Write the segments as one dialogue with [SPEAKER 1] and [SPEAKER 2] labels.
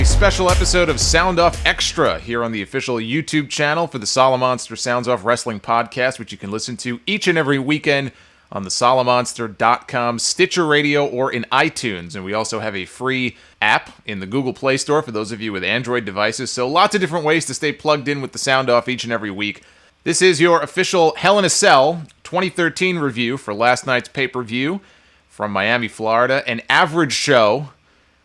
[SPEAKER 1] a special episode of Sound Off Extra here on the official YouTube channel for the Solomonster Sounds Off Wrestling Podcast, which you can listen to each and every weekend on the Solomonster.com, Stitcher Radio, or in iTunes. And we also have a free app in the Google Play Store for those of you with Android devices. So lots of different ways to stay plugged in with the Sound Off each and every week. This is your official Hell in a Cell 2013 review for last night's pay-per-view from Miami, Florida. An average show,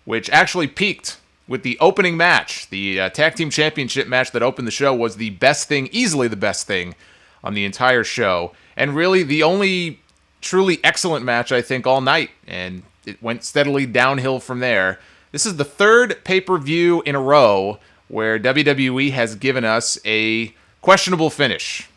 [SPEAKER 1] which actually peaked with the opening match. The Tag Team Championship match that opened the show was the best thing, easily the best thing on the entire show. And really the only truly excellent match, I think, all night. And it went steadily downhill from there. This is the third pay-per-view in a row where WWE has given us a questionable finish.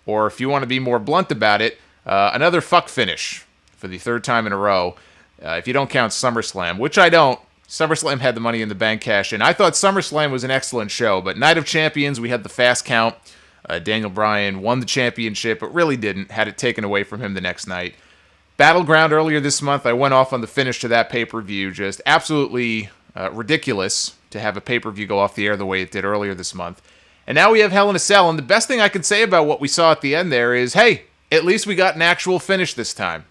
[SPEAKER 1] Or if you want to be more blunt about it, another fuck finish for the third time in a row. If you don't count SummerSlam, which I don't. SummerSlam had the Money in the Bank cash in. I thought SummerSlam was an excellent show, but Night of Champions, we had the fast count. Daniel Bryan won the championship, but really didn't. Had it taken away from him the next night. Battleground earlier this month, I went off on the finish to that pay-per-view. Just absolutely ridiculous to have a pay-per-view go off the air the way it did earlier this month. And now we have Hell in a Cell, and the best thing I can say about what we saw at the end there is, hey, at least we got an actual finish this time.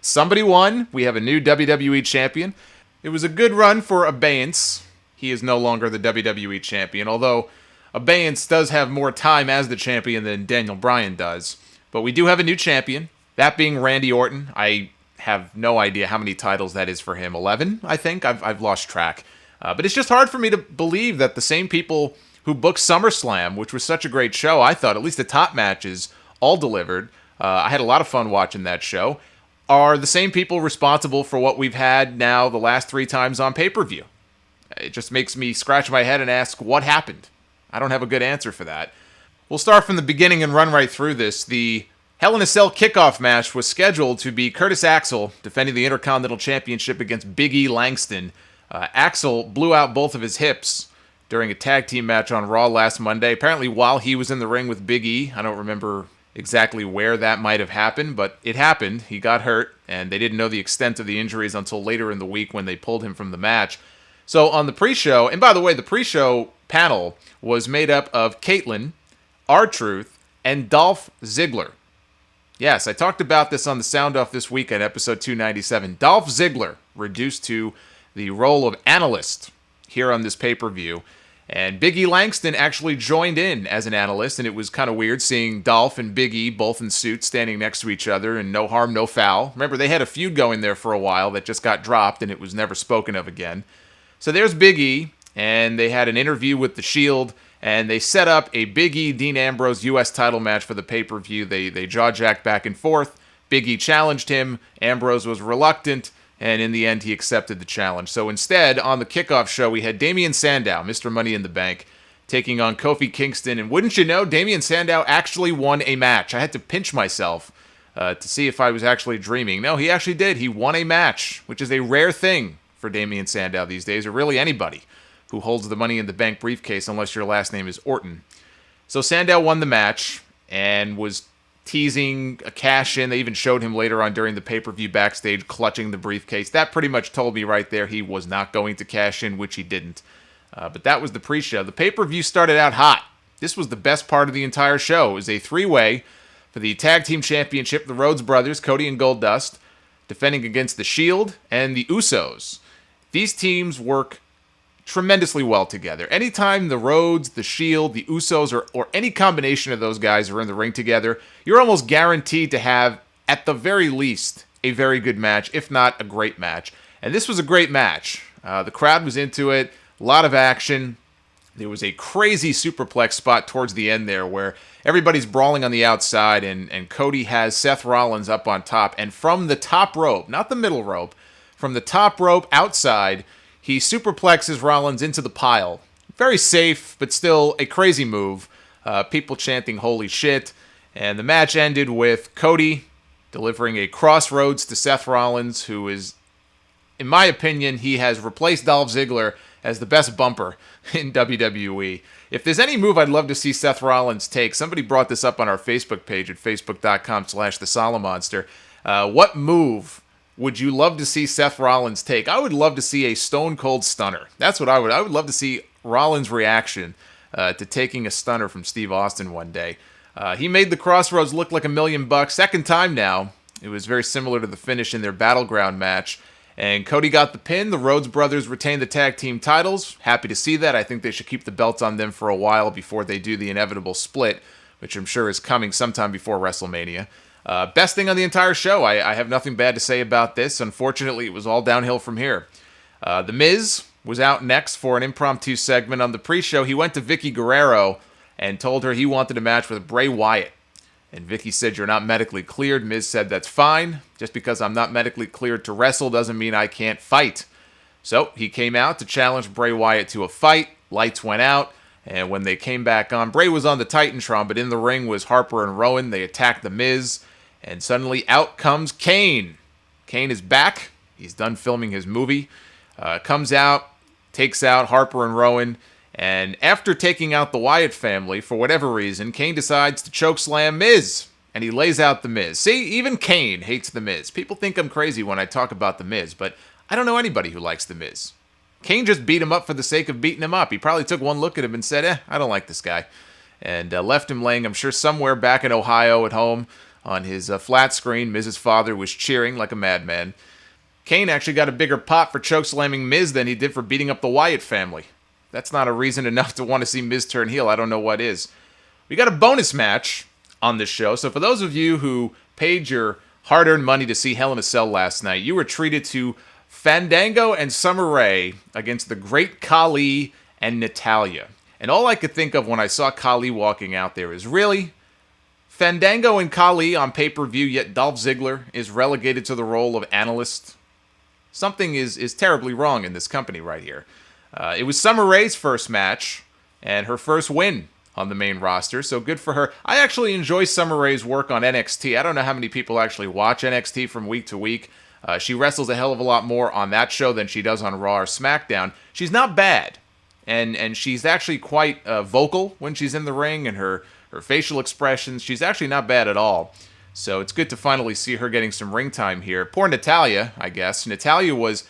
[SPEAKER 1] Somebody won. We have a new WWE champion. It was a good run for Abeyance. He is no longer the WWE champion, although Abeyance does have more time as the champion than Daniel Bryan does. But we do have a new champion, that being Randy Orton. I have no idea how many titles that is for him. 11, I think? I've lost track. But it's just hard for me to believe that the same people who booked SummerSlam, which was such a great show, I thought, at least the top matches, all delivered. I had a lot of fun watching that show. Are the same people responsible for what we've had now the last 3 times on pay-per-view? It just makes me scratch my head and ask, what happened? I don't have a good answer for that. We'll start from the beginning and run right through this. The Hell in a Cell kickoff match was scheduled to be Curtis Axel defending the Intercontinental Championship against Big E Langston. Axel blew out both of his hips during a tag team match on Raw last Monday, apparently while he was in the ring with Big E. I don't remember exactly where that might have happened, but it happened. He got hurt, and they didn't know the extent of the injuries until later in the week when they pulled him from the match. So on the pre-show, and by the way, the pre-show panel was made up of Caitlyn, R-Truth, and Dolph Ziggler. Yes, I talked about this on the Sound Off this weekend, episode 297. Dolph Ziggler reduced to the role of analyst here on this pay-per-view. And Big E Langston actually joined in as an analyst, and it was kind of weird seeing Dolph and Big E both in suits standing next to each other, and no harm, no foul. Remember, they had a feud going there for a while that just got dropped, and it was never spoken of again. So there's Big E, and they had an interview with The Shield, and they set up a Big E Dean Ambrose U.S. title match for the pay-per-view. They jaw-jacked back and forth. Big E challenged him. Ambrose was reluctant. And in the end, he accepted the challenge. So instead, on the kickoff show, we had Damien Sandow, Mr. Money in the Bank, taking on Kofi Kingston. And wouldn't you know, Damien Sandow actually won a match. I had to pinch myself to see if I was actually dreaming. No, he actually did. He won a match, which is a rare thing for Damien Sandow these days, or really anybody who holds the Money in the Bank briefcase, unless your last name is Orton. So Sandow won the match and was teasing a cash-in. They even showed him later on during the pay-per-view backstage clutching the briefcase. That pretty much told me right there he was not going to cash in, which he didn't. But that was the pre-show. The pay-per-view started out hot. This was the best part of the entire show. It was a 3-way for the Tag Team Championship. The Rhodes Brothers, Cody and Goldust, defending against The Shield and the Usos. These teams work tremendously well together. Anytime the Rhodes, the Shield, the Usos, or any combination of those guys are in the ring together, you're almost guaranteed to have, at the very least, a very good match, if not a great match. And this was a great match. The crowd was into it, a lot of action. There was a crazy superplex spot towards the end there where everybody's brawling on the outside, and Cody has Seth Rollins up on top. And from the top rope, not the middle rope, from the top rope outside, he superplexes Rollins into the pile. Very safe, but still a crazy move. People chanting, holy shit. And the match ended with Cody delivering a crossroads to Seth Rollins, who is, in my opinion, he has replaced Dolph Ziggler as the best bumper in WWE. If there's any move I'd love to see Seth Rollins take, somebody brought this up on our Facebook page at facebook.com/thesolomonster. What move would you love to see Seth Rollins take? I would love to see a Stone Cold Stunner. That's what I would. I would love to see Rollins' reaction to taking a stunner from Steve Austin one day. He made the Crossroads look like $1 million. Second time now. It was very similar to the finish in their Battleground match. And Cody got the pin. The Rhodes brothers retained the tag team titles. Happy to see that. I think they should keep the belts on them for a while before they do the inevitable split, which I'm sure is coming sometime before WrestleMania. Best thing on the entire show. I have nothing bad to say about this. Unfortunately, it was all downhill from here. The Miz was out next for an impromptu segment on the pre-show. He went to Vicky Guerrero and told her he wanted a match with Bray Wyatt. And Vicky said, "You're not medically cleared." Miz said, "That's fine. Just because I'm not medically cleared to wrestle doesn't mean I can't fight." So he came out to challenge Bray Wyatt to a fight. Lights went out. And when they came back on, Bray was on the Titantron, but in the ring was Harper and Rowan. They attacked the Miz. And suddenly out comes Kane. Kane is back. He's done filming his movie. Comes out, takes out Harper and Rowan. And after taking out the Wyatt family, for whatever reason, Kane decides to chokeslam Miz. And he lays out the Miz. See, even Kane hates the Miz. People think I'm crazy when I talk about the Miz, but I don't know anybody who likes the Miz. Kane just beat him up for the sake of beating him up. He probably took one look at him and said, I don't like this guy. And left him laying, I'm sure, somewhere back in Ohio at home on his flat screen. Miz's father was cheering like a madman. Kane actually got a bigger pop for chokeslamming Miz than he did for beating up the Wyatt family. That's not a reason enough to want to see Miz turn heel. I don't know what is. We got a bonus match on this show. So for those of you who paid your hard-earned money to see Hell in a Cell last night, you were treated to Fandango and Summer Rae against the Great Khali and Natalya. And all I could think of when I saw Khali walking out there is, really? Fandango and Khali on pay-per-view, yet Dolph Ziggler is relegated to the role of analyst? Something is terribly wrong in this company right here. It was Summer Rae's first match and her first win on the main roster, so good for her. I actually enjoy Summer Rae's work on NXT. I don't know how many people actually watch NXT from week to week. She wrestles a hell of a lot more on that show than she does on Raw or SmackDown. She's not bad, and she's actually quite vocal when she's in the ring, and her facial expressions, she's actually not bad at all. So it's good to finally see her getting some ring time here. Poor Natalya, I guess. Natalya was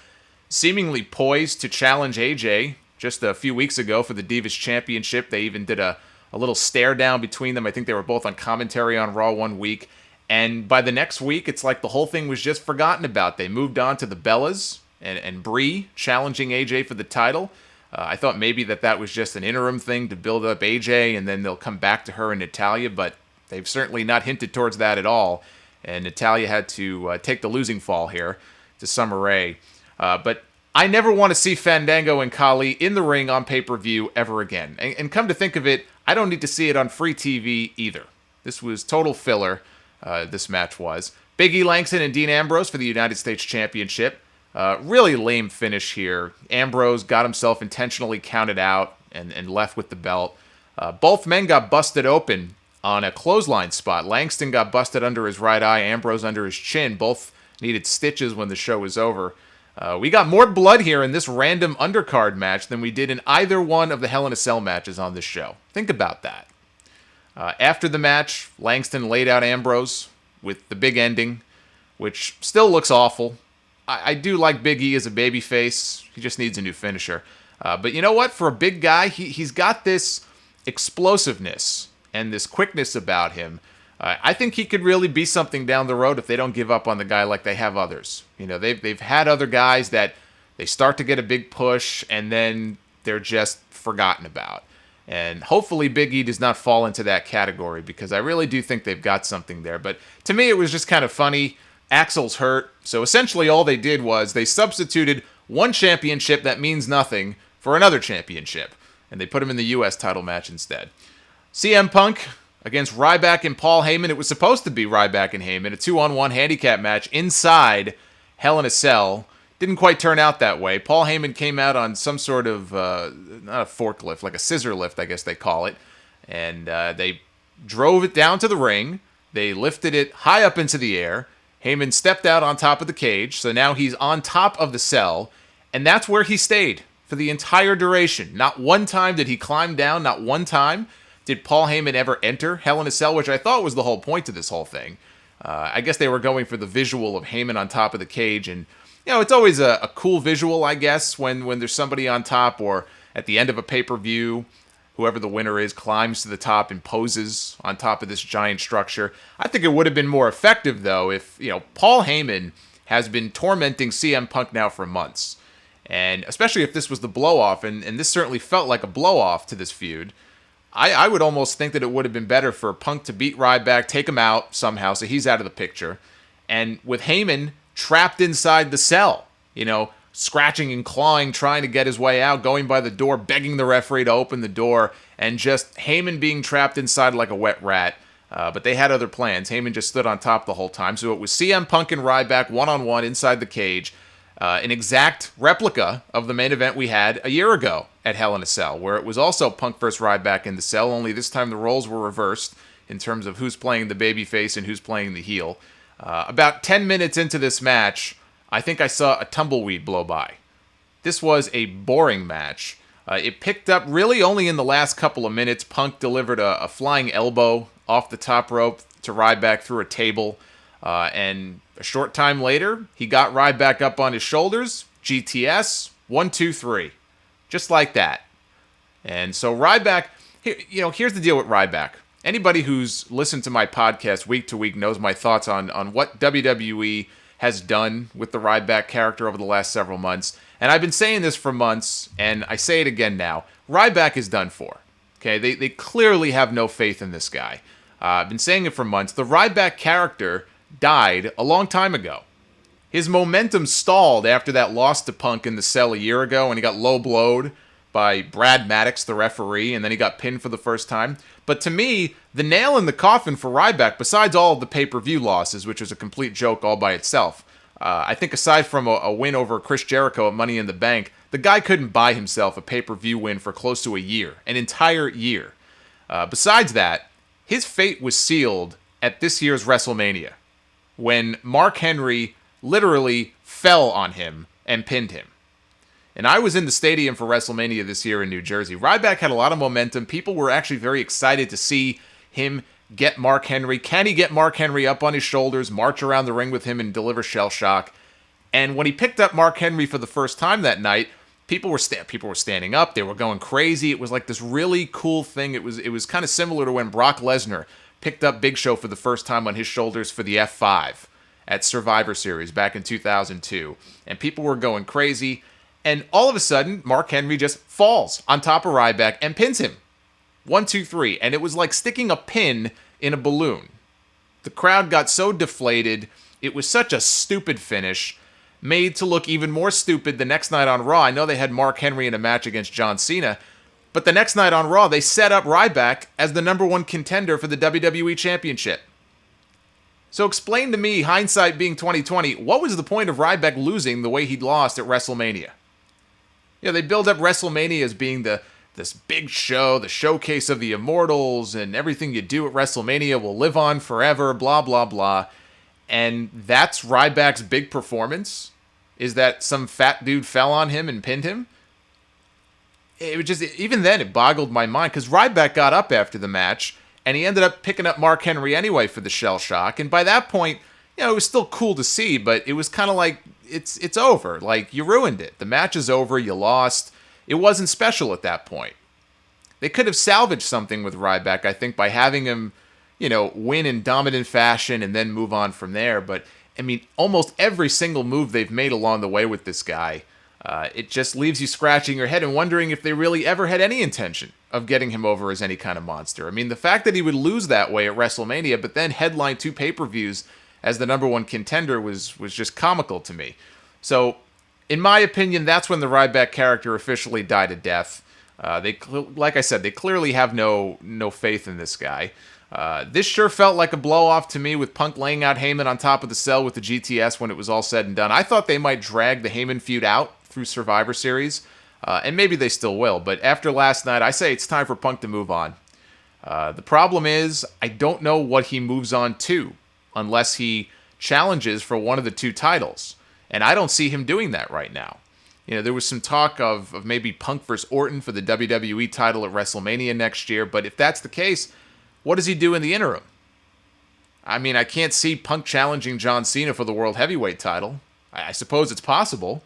[SPEAKER 1] seemingly poised to challenge AJ just a few weeks ago for the Divas Championship. They even did a little stare down between them. I think they were both on commentary on Raw one week. And by the next week, it's like the whole thing was just forgotten about. They moved on to the Bellas and Brie challenging AJ for the title. I thought maybe that was just an interim thing to build up AJ, and then they'll come back to her and Natalya, but they've certainly not hinted towards that at all. And Natalya had to take the losing fall here to Summer Rae. But I never want to see Fandango and Khali in the ring on pay-per-view ever again. And come to think of it, I don't need to see it on free TV either. This was total filler, this match was. Big E Langston and Dean Ambrose for the United States Championship. Really lame finish here. Ambrose got himself intentionally counted out and left with the belt. Both men got busted open on a clothesline spot. Langston got busted under his right eye, Ambrose under his chin. Both needed stitches when the show was over. We got more blood here in this random undercard match than we did in either one of the Hell in a Cell matches on this show. Think about that. After the match, Langston laid out Ambrose with the big ending, which still looks awful. I do like Big E as a babyface. He just needs a new finisher. But you know what? For a big guy, he's got this explosiveness and this quickness about him. I think he could really be something down the road if they don't give up on the guy like they have others. You know, they've had other guys that they start to get a big push and then they're just forgotten about. And hopefully Big E does not fall into that category, because I really do think they've got something there. But to me, it was just kind of funny. Axel's hurt, so essentially all they did was they substituted one championship that means nothing for another championship, and they put him in the U.S. title match instead. CM Punk against Ryback and Paul Heyman. It was supposed to be Ryback and Heyman, a 2-on-1 handicap match inside Hell in a Cell. Didn't quite turn out that way. Paul Heyman came out on some sort of, not a forklift, like a scissor lift, I guess they call it. And they drove it down to the ring. They lifted it high up into the air. Heyman stepped out on top of the cage, so now he's on top of the cell. And that's where he stayed for the entire duration. Not one time did he climb down, not one time did Paul Heyman ever enter Hell in a Cell, which I thought was the whole point of this whole thing. I guess they were going for the visual of Heyman on top of the cage, and it's always a cool visual, I guess, when there's somebody on top, or at the end of a pay-per-view, whoever the winner is climbs to the top and poses on top of this giant structure. I think it would have been more effective, though, if, Paul Heyman has been tormenting CM Punk now for months. And especially if this was the blow-off, and this certainly felt like a blow-off to this feud, I would almost think that it would have been better for Punk to beat Ryback, take him out somehow so he's out of the picture, and with Heyman trapped inside the cell, scratching and clawing, trying to get his way out, going by the door, begging the referee to open the door, and just Heyman being trapped inside like a wet rat. But they had other plans. Heyman just stood on top the whole time. So it was CM Punk and Ryback one-on-one inside the cage, an exact replica of the main event we had a year ago at Hell in a Cell, where it was also Punk versus Ryback in the cell, only this time the roles were reversed in terms of who's playing the babyface and who's playing the heel. About 10 minutes into this match, I think I saw a tumbleweed blow by. This was a boring match. It picked up really only in the last couple of minutes. Punk delivered a flying elbow off the top rope to Ryback through a table. And a short time later, he got Ryback up on his shoulders. GTS, 1, 2, 3. Just like that. And so Ryback, here's the deal with Ryback. Anybody who's listened to my podcast week to week knows my thoughts on what WWE has done with the Ryback character over the last several months. And I've been saying this for months, and I say it again now. Ryback is done for. Okay, they clearly have no faith in this guy. I've been saying it for months. The Ryback character died a long time ago. His momentum stalled after that loss to Punk in the cell a year ago when he got low-blowed by Brad Maddox, the referee, and then he got pinned for the first time. But to me, the nail in the coffin for Ryback, besides all of the pay-per-view losses, which was a complete joke all by itself, I think aside from a win over Chris Jericho at Money in the Bank, the guy couldn't buy himself a pay-per-view win for close to a year, an entire year. Besides that, his fate was sealed at this year's WrestleMania, when Mark Henry literally fell on him and pinned him. And I was in the stadium for WrestleMania this year in New Jersey. Ryback had a lot of momentum. People were actually very excited to see him get Mark Henry. Can he get Mark Henry up on his shoulders, march around the ring with him, and deliver shell shock? And when he picked up Mark Henry for the first time that night, people were standing up. They were going crazy. It was like this really cool thing. It was kind of similar to when Brock Lesnar picked up Big Show for the first time on his shoulders for the F5 at Survivor Series back in 2002. And people were going crazy. And all of a sudden, Mark Henry just falls on top of Ryback and pins him. 1, 2, 3. And it was like sticking a pin in a balloon. The crowd got so deflated. It was such a stupid finish, made to look even more stupid the next night on Raw. I know they had Mark Henry in a match against John Cena, but the next night on Raw, they set up Ryback as the #1 contender for the WWE Championship. So explain to me, hindsight being 2020, what was the point of Ryback losing the way he'd lost at WrestleMania? They build up WrestleMania as being this big show, the showcase of the immortals, and everything you do at WrestleMania will live on forever, blah, blah, blah. And that's Ryback's big performance? Is that some fat dude fell on him and pinned him? It was just, even then, it boggled my mind, because Ryback got up after the match, and he ended up picking up Mark Henry anyway for the shell shock. And by that point, it was still cool to see, but it was kind of like, it's over. Like, you ruined it. The match is over. You lost. It wasn't special at that point. They could have salvaged something with Ryback, I think, by having him, win in dominant fashion and then move on from there. But, almost every single move they've made along the way with this guy, it just leaves you scratching your head and wondering if they really ever had any intention of getting him over as any kind of monster. The fact that he would lose that way at WrestleMania, but then headline 2 pay-per-views as the #1 contender was just comical to me. So, in my opinion, that's when the Ryback character officially died a death. Like I said, they clearly have no faith in this guy. This sure felt like a blow-off to me, with Punk laying out Heyman on top of the cell with the GTS when it was all said and done. I thought they might drag the Heyman feud out through Survivor Series, and maybe they still will. But after last night, I say it's time for Punk to move on. The problem is, I don't know what he moves on to, unless he challenges for one of the 2 titles. And I don't see him doing that right now. There was some talk of maybe Punk versus Orton for the WWE title at WrestleMania next year, but if that's the case, what does he do in the interim? I mean, I can't see Punk challenging John Cena for the World Heavyweight title. I suppose it's possible.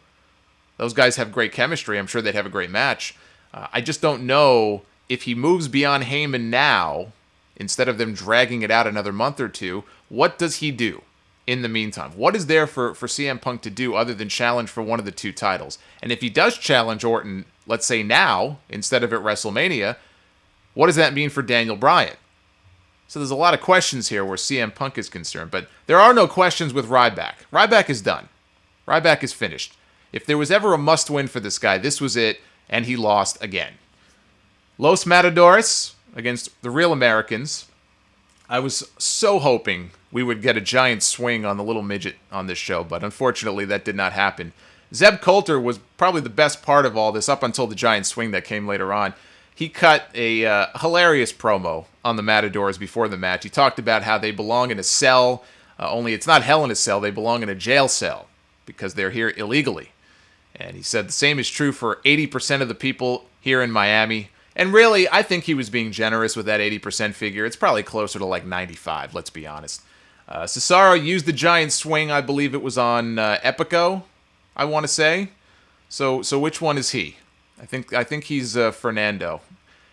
[SPEAKER 1] Those guys have great chemistry. I'm sure they'd have a great match. I just don't know if he moves beyond Heyman now, instead of them dragging it out another month or two, what does he do in the meantime? What is there for CM Punk to do other than challenge for one of the two titles? And if he does challenge Orton, let's say now, instead of at WrestleMania, what does that mean for Daniel Bryan? So there's a lot of questions here where CM Punk is concerned, but there are no questions with Ryback. Ryback is done. Ryback is finished. If there was ever a must-win for this guy, this was it, and he lost again. Los Matadores against the Real Americans. I was so hoping we would get a giant swing on the little midget on this show, but unfortunately that did not happen. Zeb Coulter was probably the best part of all this up until the giant swing that came later on. He cut a hilarious promo on the Matadors before the match. He talked about how they belong in a cell, only it's not hell in a cell, they belong in a jail cell because they're here illegally. And he said the same is true for 80% of the people here in Miami. And really, I think he was being generous with that 80% figure. It's probably closer to like 95, let's be honest. Cesaro used the giant swing, I believe it was on Epico, I want to say. So which one is he? I think he's Fernando.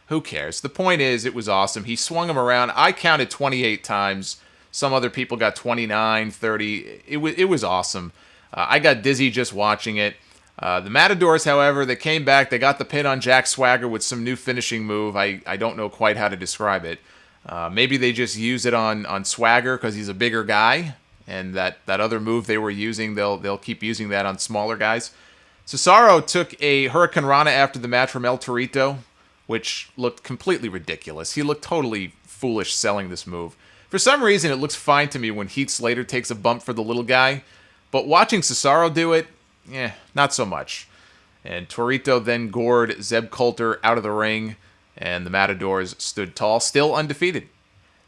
[SPEAKER 1] Who cares? The point is, it was awesome. He swung him around. I counted 28 times. Some other people got 29, 30. It was awesome. I got dizzy just watching it. The Matadors, however, they came back. They got the pin on Jack Swagger with some new finishing move. I don't know quite how to describe it. Maybe they just use it on Swagger because he's a bigger guy. And that other move they were using, they'll keep using that on smaller guys. Cesaro took a Hurricane Rana after the match from El Torito, which looked completely ridiculous. He looked totally foolish selling this move. For some reason, it looks fine to me when Heath Slater takes a bump for the little guy, but watching Cesaro do it, not so much. And Torito then gored Zeb Coulter out of the ring, and the Matadors stood tall, still undefeated.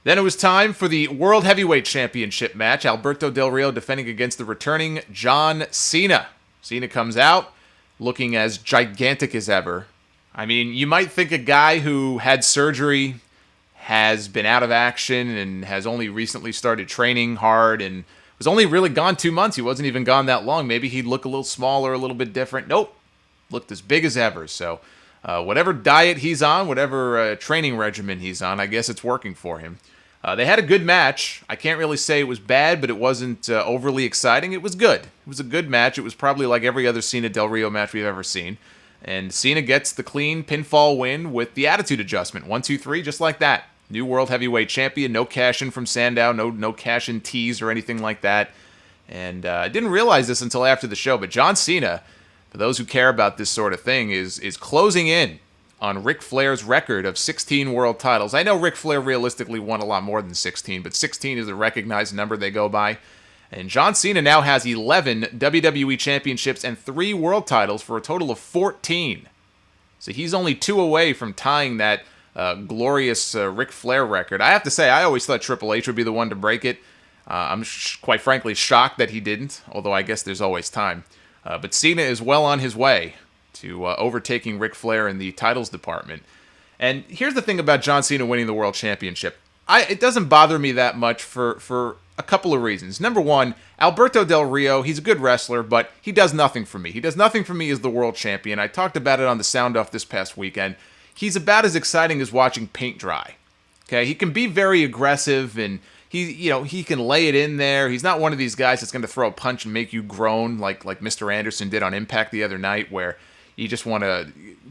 [SPEAKER 1] Then it was time for the World Heavyweight Championship match. Alberto Del Rio defending against the returning John Cena. Cena comes out looking as gigantic as ever. I mean, you might think a guy who had surgery, has been out of action, and has only recently started training hard, and was only really gone 2 months. He wasn't even gone that long. Maybe he'd look a little smaller, a little bit different. Nope. Looked as big as ever. So whatever diet he's on, whatever training regimen he's on, I guess it's working for him. They had a good match. I can't really say it was bad, but it wasn't overly exciting. It was good. It was a good match. It was probably like every other Cena Del Rio match we've ever seen. And Cena gets the clean pinfall win with the attitude adjustment. 1, 2, 3, just like that. New World Heavyweight Champion. No cash-in from Sandow. No cash-in tease or anything like that. And I didn't realize this until after the show, but John Cena, for those who care about this sort of thing, is closing in on Ric Flair's record of 16 world titles. I know Ric Flair realistically won a lot more than 16, but 16 is a recognized number they go by. And John Cena now has 11 WWE Championships and 3 world titles for a total of 14. So he's only 2 away from tying that glorious Ric Flair record. I have to say, I always thought Triple H would be the one to break it. I'm quite frankly shocked that he didn't, although I guess there's always time. But Cena is well on his way to overtaking Ric Flair in the titles department. And here's the thing about John Cena winning the World Championship. It doesn't bother me that much for a couple of reasons. Number one, Alberto Del Rio, he's a good wrestler, but he does nothing for me. He does nothing for me as the world champion. I talked about it on the Sound Off this past weekend. He's about as exciting as watching paint dry. Okay, he can be very aggressive and he can lay it in there. He's not one of these guys that's going to throw a punch and make you groan like Mr. Anderson did on Impact the other night, where you just want to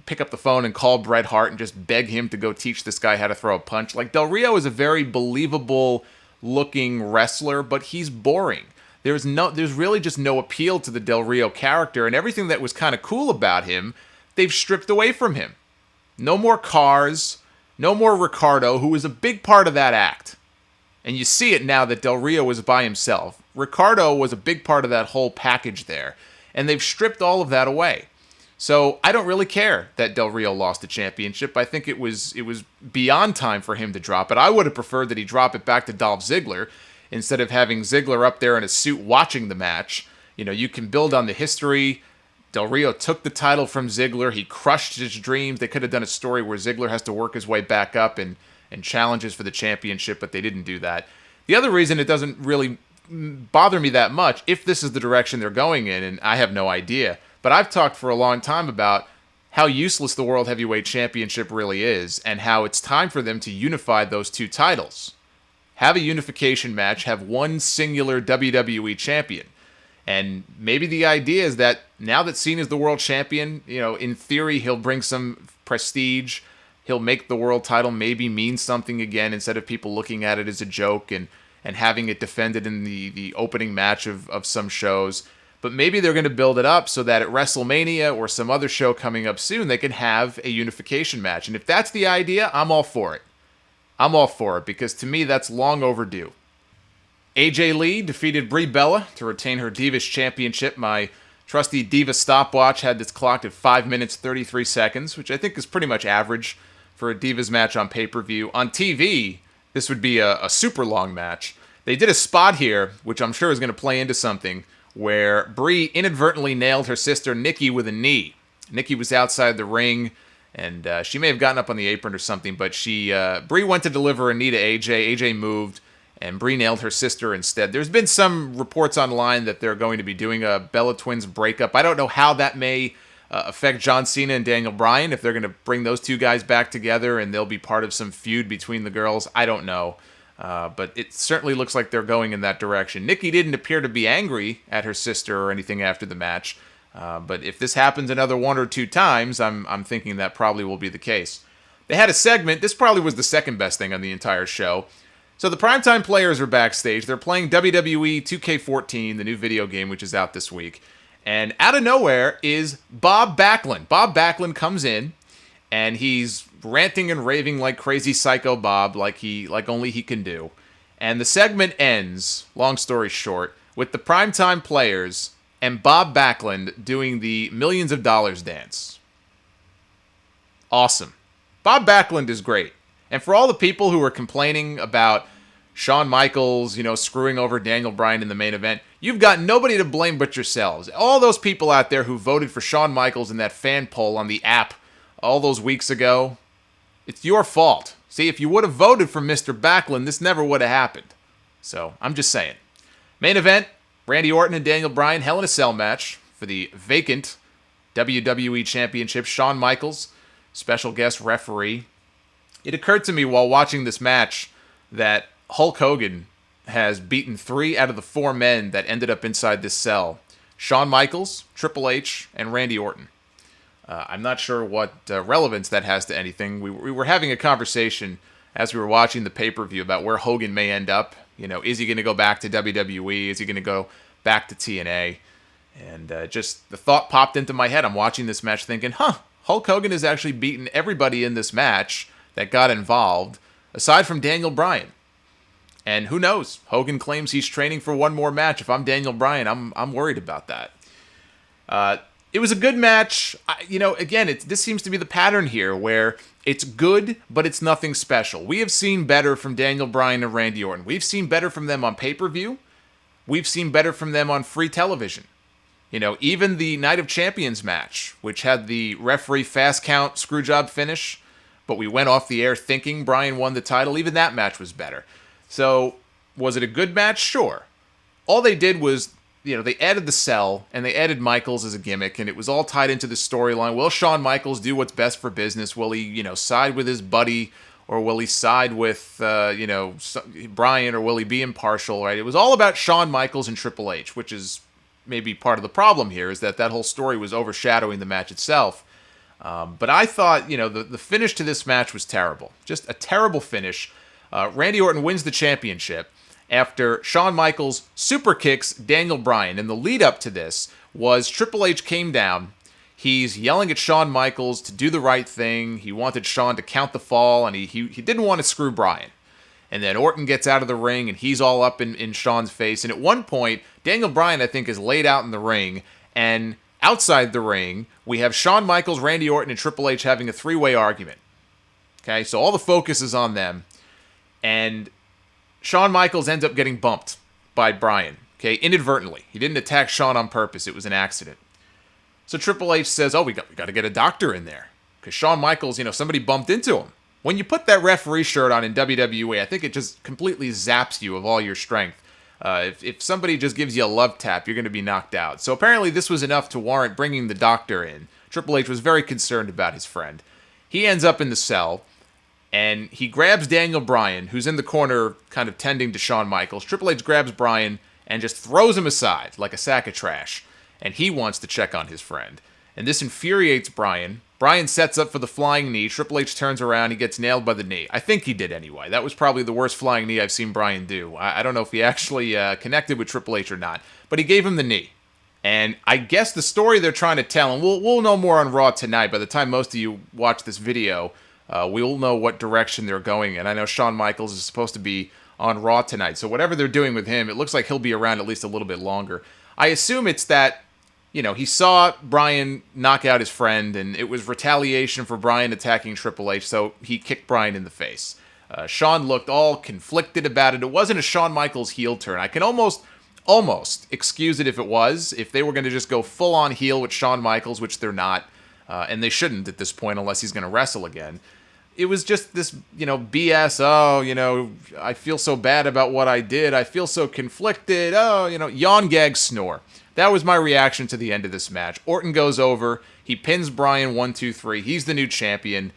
[SPEAKER 1] pick up the phone and call Bret Hart and just beg him to go teach this guy how to throw a punch. Like, Del Rio is a very believable looking wrestler, but he's boring. There's really just no appeal to the Del Rio character, and everything that was kind of cool about him, they've stripped away from him. No more cars, no more Ricardo, who was a big part of that act. And you see it now that Del Rio is by himself. Ricardo was a big part of that whole package there, and they've stripped all of that away. So I don't really care that Del Rio lost the championship. I think it was beyond time for him to drop it. I would have preferred that he drop it back to Dolph Ziggler instead of having Ziggler up there in a suit watching the match. You know, you can build on the history. Del Rio took the title from Ziggler. He crushed his dreams. They could have done a story where Ziggler has to work his way back up and challenges for the championship, but they didn't do that. The other reason it doesn't really bother me that much, if this is the direction they're going in, and I have no idea, but I've talked for a long time about how useless the World Heavyweight Championship really is, and how it's time for them to unify those two titles. Have a unification match, have one singular WWE champion. And maybe the idea is that now that Cena is the world champion, in theory, he'll bring some prestige. He'll make the world title maybe mean something again, instead of people looking at it as a joke and having it defended in the opening match of some shows. But maybe they're going to build it up so that at WrestleMania or some other show coming up soon, they can have a unification match. And if that's the idea, I'm all for it. I'm all for it, because to me, that's long overdue. AJ Lee defeated Brie Bella to retain her Divas Championship. My trusty Diva stopwatch had this clocked at 5 minutes 33 seconds, which I think is pretty much average for a Divas match on pay-per-view. On TV, this would be a super long match. They did a spot here, which I'm sure is going to play into something, where Brie inadvertently nailed her sister Nikki with a knee. Nikki was outside the ring, and she may have gotten up on the apron or something, but Brie went to deliver a knee to AJ. AJ moved, and Brie nailed her sister instead. There's been some reports online that they're going to be doing a Bella Twins breakup. I don't know how that may affect John Cena and Daniel Bryan, if they're going to bring those two guys back together and they'll be part of some feud between the girls. I don't know. But it certainly looks like they're going in that direction. Nikki didn't appear to be angry at her sister or anything after the match. But if this happens another one or two times, I'm thinking that probably will be the case. They had a segment. This probably was the second best thing on the entire show. So the Primetime Players are backstage. They're playing WWE 2K14, the new video game, which is out this week. And out of nowhere is Bob Backlund. Bob Backlund comes in, and he's ranting and raving like crazy psycho Bob, like only he can do. And the segment ends, long story short, with the Primetime Players and Bob Backlund doing the millions of dollars dance. Awesome. Bob Backlund is great. And for all the people who were complaining about Shawn Michaels, screwing over Daniel Bryan in the main event, you've got nobody to blame but yourselves. All those people out there who voted for Shawn Michaels in that fan poll on the app all those weeks ago, it's your fault. See, if you would have voted for Mr. Backlund, this never would have happened. So, I'm just saying. Main event, Randy Orton and Daniel Bryan, Hell in a Cell match for the vacant WWE Championship. Shawn Michaels, special guest referee. It occurred to me while watching this match that Hulk Hogan has beaten 3 out of the 4 men that ended up inside this cell. Shawn Michaels, Triple H, and Randy Orton. I'm not sure what relevance that has to anything. We were having a conversation as we were watching the pay-per-view about where Hogan may end up. Is he going to go back to WWE? Is he going to go back to TNA? And just the thought popped into my head. I'm watching this match thinking, Hulk Hogan has actually beaten everybody in this match that got involved, aside from Daniel Bryan. And who knows? Hogan claims he's training for one more match. If I'm Daniel Bryan, I'm worried about that. It was a good match. Again, this seems to be the pattern here, where it's good, but it's nothing special. We have seen better from Daniel Bryan and Randy Orton. We've seen better from them on pay-per-view. We've seen better from them on free television. Even the Night of Champions match, which had the referee fast count screwjob finish, but we went off the air thinking Bryan won the title, even that match was better. So, was it a good match? Sure. All they did was, they added the cell, and they added Michaels as a gimmick, and it was all tied into the storyline. Will Shawn Michaels do what's best for business? Will he, side with his buddy, or will he side with, Bryan, or will he be impartial, right? It was all about Shawn Michaels and Triple H, which is maybe part of the problem here, is that whole story was overshadowing the match itself. But I thought, the finish to this match was terrible. Just a terrible finish. Randy Orton wins the championship after Shawn Michaels super kicks Daniel Bryan. And the lead up to this was Triple H came down. He's yelling at Shawn Michaels to do the right thing. He wanted Shawn to count the fall, and he didn't want to screw Bryan. And then Orton gets out of the ring, and he's all up in Shawn's face. And at one point, Daniel Bryan, I think, is laid out in the ring. And outside the ring, we have Shawn Michaels, Randy Orton, and Triple H having a 3-way argument. Okay, so all the focus is on them. And Shawn Michaels ends up getting bumped by Bryan, okay, inadvertently. He didn't attack Shawn on purpose. It was an accident. So Triple H says, we got to get a doctor in there. Because Shawn Michaels, somebody bumped into him. When you put that referee shirt on in WWE, I think it just completely zaps you of all your strength. If somebody just gives you a love tap, you're going to be knocked out. So apparently this was enough to warrant bringing the doctor in. Triple H was very concerned about his friend. He ends up in the cell, and he grabs Daniel Bryan, who's in the corner kind of tending to Shawn Michaels. Triple H grabs Bryan and just throws him aside like a sack of trash. And he wants to check on his friend. And this infuriates Bryan. Bryan sets up for the flying knee. Triple H turns around. He gets nailed by the knee. I think he did anyway. That was probably the worst flying knee I've seen Bryan do. I don't know if he actually connected with Triple H or not. But he gave him the knee. And I guess the story they're trying to tell, and we'll know more on Raw tonight. By the time most of you watch this video, we'll know what direction they're going in. I know Shawn Michaels is supposed to be on Raw tonight. So whatever they're doing with him, it looks like he'll be around at least a little bit longer. I assume it's that, he saw Bryan knock out his friend, and it was retaliation for Bryan attacking Triple H, so he kicked Bryan in the face. Shawn looked all conflicted about it. It wasn't a Shawn Michaels heel turn. I can almost excuse it if it was, if they were going to just go full-on heel with Shawn Michaels, which they're not, and they shouldn't at this point unless he's going to wrestle again. It was just this, BS, I feel so bad about what I did. I feel so conflicted. Yawn, gag, snore. That was my reaction to the end of this match. Orton goes over. He pins Bryan 1, 2, 3. He's the new champion.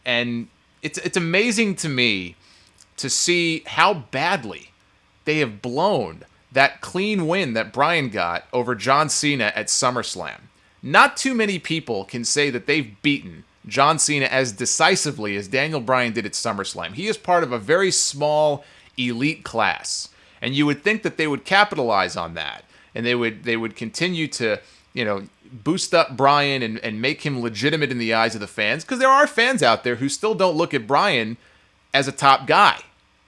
[SPEAKER 1] And it's amazing to me to see how badly they have blown that clean win that Bryan got over John Cena at SummerSlam. Not too many people can say that they've beaten John Cena as decisively as Daniel Bryan did at SummerSlam. He is part of a very small elite class. And you would think that they would capitalize on that. And they would continue to, boost up Bryan and make him legitimate in the eyes of the fans. Because there are fans out there who still don't look at Bryan as a top guy.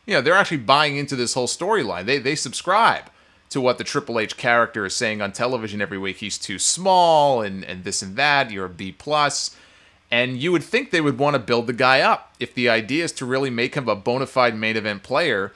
[SPEAKER 1] They're actually buying into this whole storyline. They subscribe to what the Triple H character is saying on television every week. He's too small and this and that. You're a B+. And you would think they would want to build the guy up. If the idea is to really make him a bona fide main event player,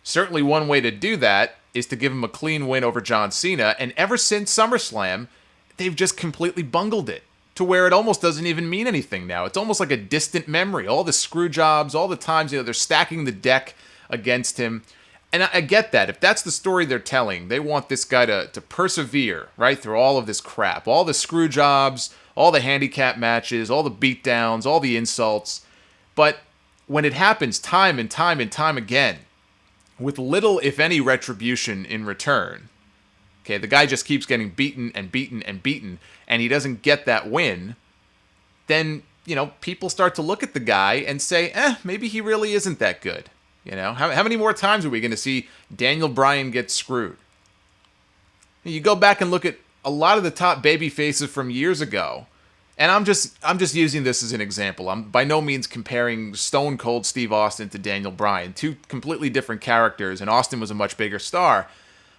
[SPEAKER 1] certainly one way to do that is to give him a clean win over John Cena. And ever since SummerSlam, they've just completely bungled it to where it almost doesn't even mean anything now. It's almost like a distant memory. All the screw jobs, all the times, they're stacking the deck against him. And I get that. If that's the story they're telling, they want this guy to persevere, right, through all of this crap. All the screw jobs, all the handicap matches, all the beatdowns, all the insults. But when it happens time and time and time again, with little, if any, retribution in return, okay, the guy just keeps getting beaten and beaten and beaten, and he doesn't get that win, then, people start to look at the guy and say, maybe he really isn't that good. How many more times are we going to see Daniel Bryan get screwed? You go back and look at a lot of the top baby faces from years ago, and I'm just using this as an example. I'm by no means comparing Stone Cold Steve Austin to Daniel Bryan, two completely different characters, and Austin was a much bigger star.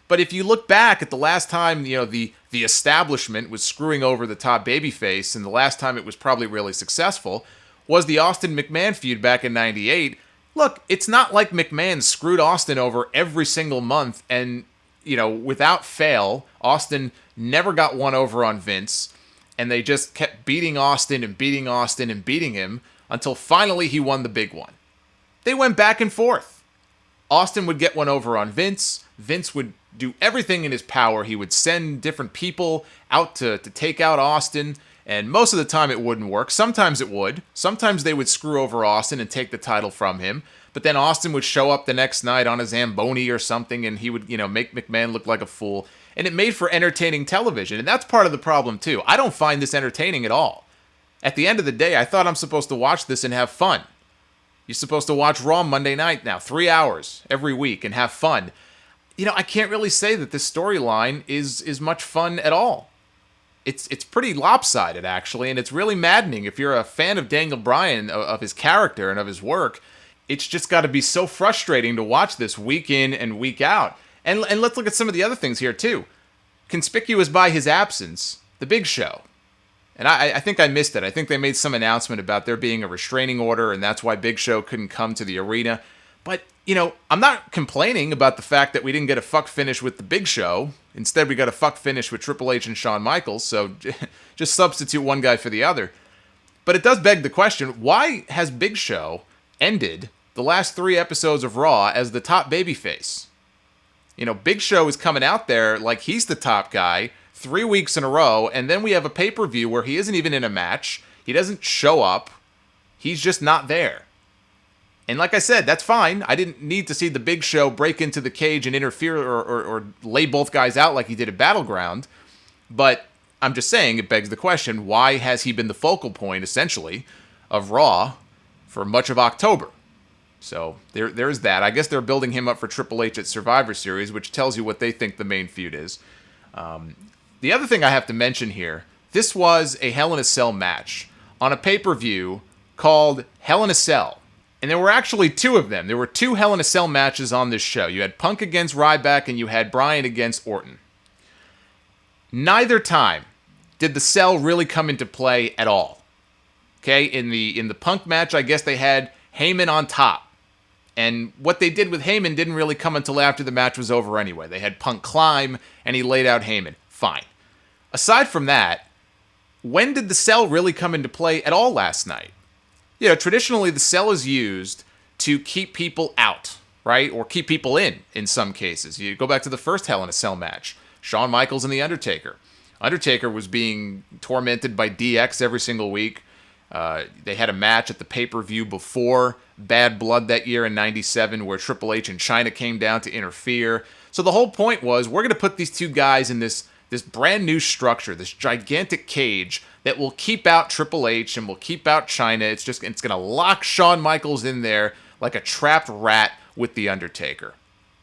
[SPEAKER 1] But if you look back at the last time, the establishment was screwing over the top babyface, and the last time it was probably really successful, was the Austin McMahon feud back in '98. Look, it's not like McMahon screwed Austin over every single month, and, without fail, Austin never got one over on Vince, and they just kept beating Austin and beating Austin and beating him until finally he won the big one. They went back and forth. Austin would get one over on Vince. Vince would do everything in his power. He would send different people out to take out Austin, and most of the time it wouldn't work. Sometimes it would. Sometimes they would screw over Austin and take the title from him, but then Austin would show up the next night on a Zamboni or something, and he would, make McMahon look like a fool. And it made for entertaining television, and that's part of the problem too. I don't find this entertaining at all. At the end of the day, I thought I'm supposed to watch this and have fun. You're supposed to watch Raw Monday night now, 3 hours every week, and have fun. I can't really say that this storyline is much fun at all. It's pretty lopsided, actually, and it's really maddening. If you're a fan of Daniel Bryan, of his character and of his work, it's just got to be so frustrating to watch this week in and week out. And let's look at some of the other things here, too. Conspicuous by his absence, the Big Show. And I think I missed it. I think they made some announcement about there being a restraining order, and that's why Big Show couldn't come to the arena. But, I'm not complaining about the fact that we didn't get a fuck finish with the Big Show. Instead, we got a fuck finish with Triple H and Shawn Michaels, so just substitute one guy for the other. But it does beg the question, why has Big Show ended the last 3 episodes of Raw as the top babyface? You know, Big Show is coming out there like he's the top guy 3 weeks in a row, and then we have a pay-per-view where he isn't even in a match. He doesn't show up. He's just not there. And like I said, that's fine. I didn't need to see the Big Show break into the cage and interfere or lay both guys out like he did at Battleground. But I'm just saying, it begs the question, why has he been the focal point, essentially, of Raw for much of October? So there's that. I guess they're building him up for Triple H at Survivor Series, which tells you what they think the main feud is. The other thing I have to mention here, this was a Hell in a Cell match on a pay-per-view called Hell in a Cell. And there were actually 2 of them. There were 2 Hell in a Cell matches on this show. You had Punk against Ryback and you had Bryan against Orton. Neither time did the Cell really come into play at all. Okay, in the Punk match, I guess they had Heyman on top. And what they did with Heyman didn't really come until after the match was over anyway. They had Punk climb and he laid out Heyman. Fine. Aside from that, when did the Cell really come into play at all last night? You know, traditionally the Cell is used to keep people out, right? Or keep people in some cases. You go back to the first Hell in a Cell match. Shawn Michaels and The Undertaker. Undertaker was being tormented by DX every single week. They had a match at the pay-per-view before Bad Blood that year in 97 where Triple H and Chyna came down to interfere. So the whole point was, we're going to put these 2 guys in this brand new structure, this gigantic cage that will keep out Triple H and will keep out Chyna. It's going to lock Shawn Michaels in there like a trapped rat with The Undertaker.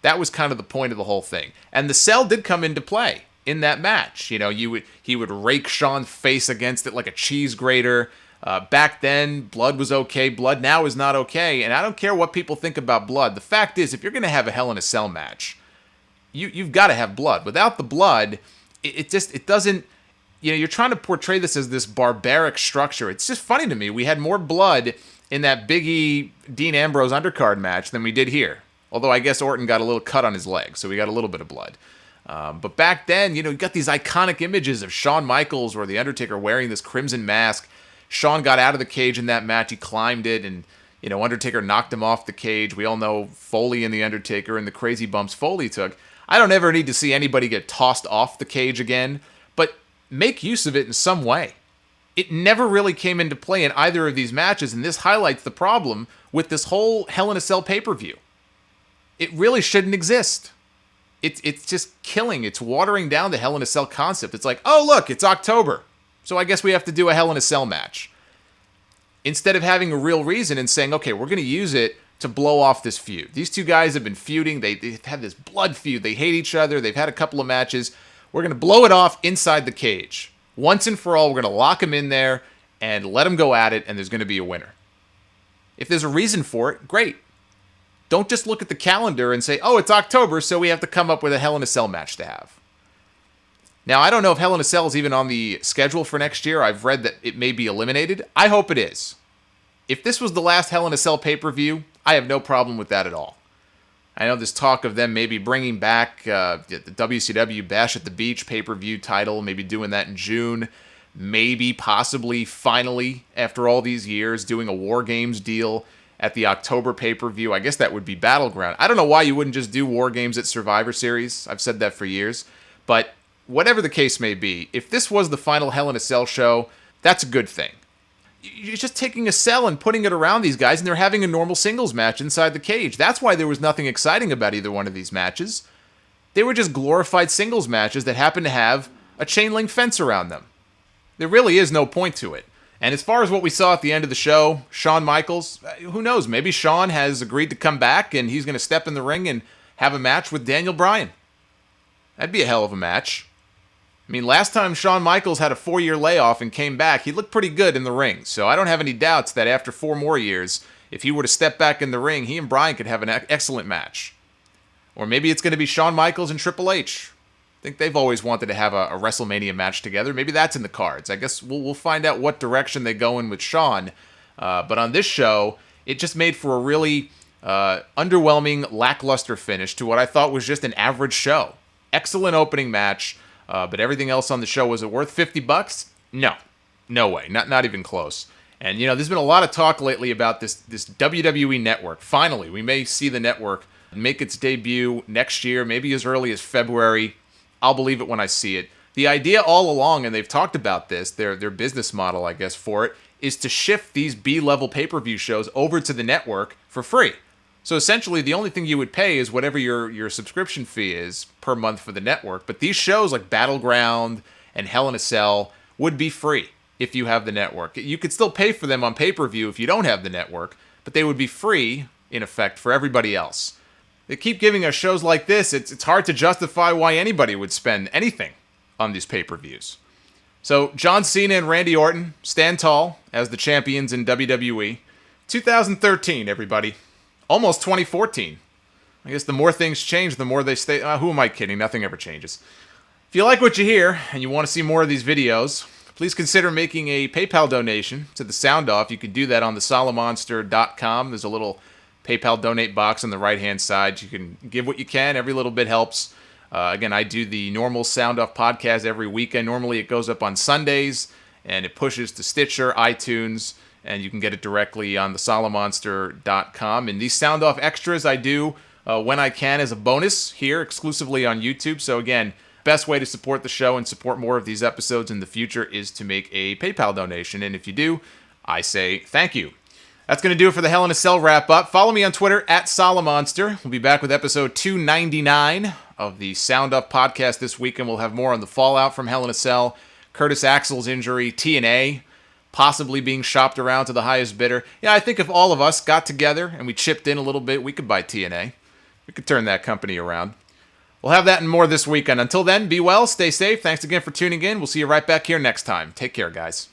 [SPEAKER 1] That was kind of the point of the whole thing. And the Cell did come into play in that match. You know, he would rake Shawn's face against it like a cheese grater. Back then, blood was okay. Blood now is not okay. And I don't care what people think about blood. The fact is, if you're going to have a Hell in a Cell match, you've got to have blood. Without the blood, it doesn't... You know, you're trying to portray this as this barbaric structure. It's just funny to me. We had more blood in that Big E Dean Ambrose undercard match than we did here. Although I guess Orton got a little cut on his leg, so we got a little bit of blood. But back then, you know, you got these iconic images of Shawn Michaels or The Undertaker wearing this crimson mask. Shawn got out of the cage in that match. He climbed it, and, you know, Undertaker knocked him off the cage. We all know Foley and The Undertaker and the crazy bumps Foley took. I don't ever need to see anybody get tossed off the cage again, but make use of it in some way. It never really came into play in either of these matches, and this highlights the problem with this whole Hell in a Cell pay-per-view. It really shouldn't exist. It's just killing. It's watering down the Hell in a Cell concept. It's like, oh, look, it's October, so I guess we have to do a Hell in a Cell match. Instead of having a real reason and saying, okay, we're going to use it to blow off this feud. These 2 guys have been feuding. They've had this blood feud. They hate each other. They've had a couple of matches. We're going to blow it off inside the cage. Once and for all, we're going to lock them in there and let them go at it, and there's going to be a winner. If there's a reason for it, great. Don't just look at the calendar and say, oh, it's October, so we have to come up with a Hell in a Cell match to have. Now, I don't know if Hell in a Cell is even on the schedule for next year. I've read that it may be eliminated. I hope it is. If this was the last Hell in a Cell pay-per-view, I have no problem with that at all. I know there's talk of them maybe bringing back the WCW Bash at the Beach pay-per-view title, maybe doing that in June. Maybe, possibly, finally, after all these years, doing a War Games deal at the October pay-per-view. I guess that would be Battleground. I don't know why you wouldn't just do War Games at Survivor Series. I've said that for years. But whatever the case may be, if this was the final Hell in a Cell show, that's a good thing. You're just taking a cell and putting it around these guys, and they're having a normal singles match inside the cage. That's why there was nothing exciting about either one of these matches. They were just glorified singles matches that happened to have a chain link fence around them. There really is no point to it. And as far as what we saw at the end of the show, Shawn Michaels, who knows? Maybe Shawn has agreed to come back, and he's going to step in the ring and have a match with Daniel Bryan. That'd be a hell of a match. I mean, last time Shawn Michaels had a 4-year layoff and came back, he looked pretty good in the ring. So I don't have any doubts that after 4 more years, if he were to step back in the ring, he and Bryan could have an excellent match. Or maybe it's going to be Shawn Michaels and Triple H. I think they've always wanted to have a WrestleMania match together. Maybe that's in the cards. I guess we'll find out what direction they go in with Shawn. But on this show, it just made for a really underwhelming, lackluster finish to what I thought was just an average show. Excellent opening match. But everything else on the show, was it worth $50? No way, not even close. And, there's been a lot of talk lately about this WWE network. Finally, we may see the network make its debut next year, maybe as early as February. I'll believe it when I see it. The idea all along, and they've talked about this, their business model, I guess, for it, is to shift these B-level pay-per-view shows over to the network for free. So essentially, the only thing you would pay is whatever your subscription fee is per month for the network. But these shows like Battleground and Hell in a Cell would be free if you have the network. You could still pay for them on pay-per-view if you don't have the network, but they would be free, in effect, for everybody else. They keep giving us shows like this. It's hard to justify why anybody would spend anything on these pay-per-views. So, John Cena and Randy Orton stand tall as the champions in WWE. 2013, everybody. Almost 2014. I guess the more things change, the more they stay. Who am I kidding? Nothing ever changes. If you like what you hear and you want to see more of these videos, please consider making a PayPal donation to the Sound Off. You can do that on the Solomonster.com. There's a little PayPal donate box on the right-hand side. You can give what you can. Every little bit helps. Again, I do the normal Sound Off podcast every weekend. Normally it goes up on Sundays, and it pushes to Stitcher, iTunes, and you can get it directly on the Solomonster.com. And these Sound Off extras I do when I can as a bonus here exclusively on YouTube. So again, best way to support the show and support more of these episodes in the future is to make a PayPal donation. And if you do, I say thank you. That's going to do it for the Hell in a Cell wrap-up. Follow me on Twitter, @Solomonster. We'll be back with episode 299 of the Sound Up podcast this week, and we'll have more on the fallout from Hell in a Cell, Curtis Axel's injury, TNA, possibly being shopped around to the highest bidder. Yeah, I think if all of us got together and we chipped in a little bit, we could buy TNA. We could turn that company around. We'll have that and more this weekend. Until then, be well, stay safe. Thanks again for tuning in. We'll see you right back here next time. Take care, guys.